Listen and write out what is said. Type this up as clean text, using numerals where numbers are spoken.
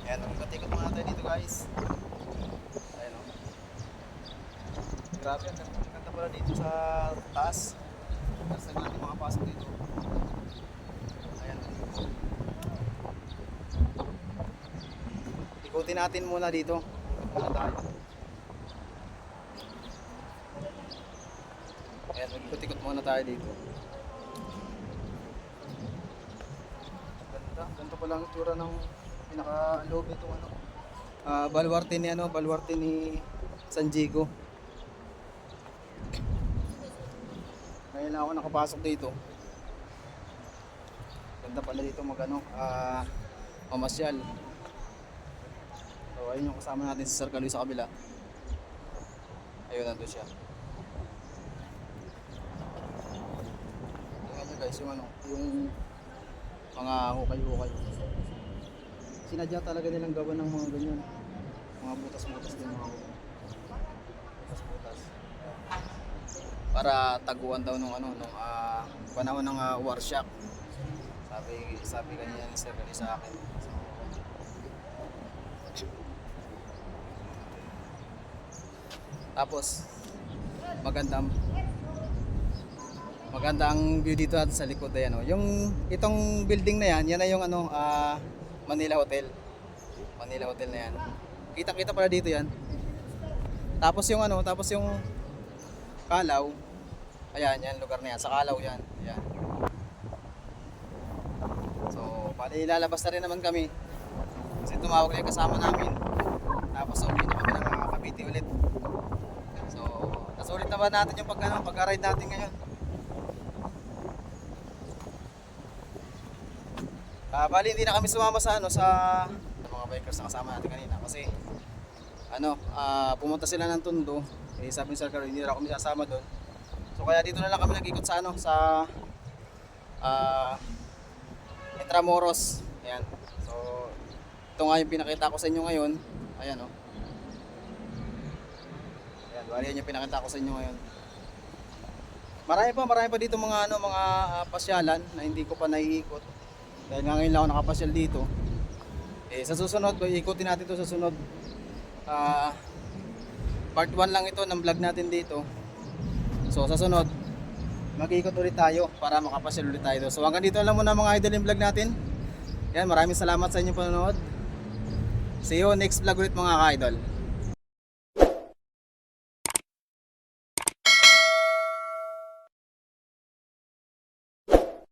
Ayan, ikot-ikot muna tayo dito guys. Ayan o. Grabe, ang ganda pala dito sa taas. Tapos na natin makapasok dito. Ayan. Ikutin natin muna dito. Muna tayo. Ayan, mag-ikot-ikot muna tayo dito. Ganda, ganito pa lang ang itsura ng pinaka-loob itong ano. Baluarte ni baluarte ni San Diego. Ngayon lang ako nakapasok dito. Ganda pala dito mamasyal. So ayun yung kasama natin si Sir Kaloy sa kabila. Ayun, nandun siya. Tingnan nyo guys yung mga hukay-hukay. Sinadya talaga nilang gawa ng mga ganyan. Mga butas-butas din mga butas-butas. Para taguan daw nung panahon ng war shock. Sabi kanina ni Sir Kaloy sa akin. Tapos maganda ang view dito natin sa likod ayan oh. Yung itong building na yan na yung Manila Hotel. Manila Hotel na yan. Kita-kita pala dito yan. Tapos yung Kalaw. Ayan, yan lugar na yan. Sa Kalaw yan. Ayan. So, bali lalabas na rin naman kami. Kasi tumawag na yung kasama namin. Tapos uwi na kami ng Cavite ulit. So, nasulit naman natin yung pag-ride natin ngayon. Bali hindi na kami sumama sa mga bikers na kasama natin kanina kasi pumunta sila ng Tondo. Sabi ni Sir Kaloy, hindi na kami sasama doon. So kaya dito na lang kami nag-ikot sa Intramuros. Ayan. So ito nga yung pinakita ko sa inyo ngayon. Ayan oh. Ayan, bali yan yung pinakita ko sa inyo ngayon. Marami pa dito mga pasyalan na hindi ko pa naiikot. Dahil nga ngayon lang ako nakapasyal dito. Sa susunod, ikutin natin ito sa sunod. Part 1 lang ito ng vlog natin dito. So sa sunod, mag-iikot ulit tayo para makapasyal ulit tayo. So hanggang dito lang muna mga idol yung vlog natin. Yan, maraming salamat sa inyong panonood. See you next vlog ulit mga ka-idol.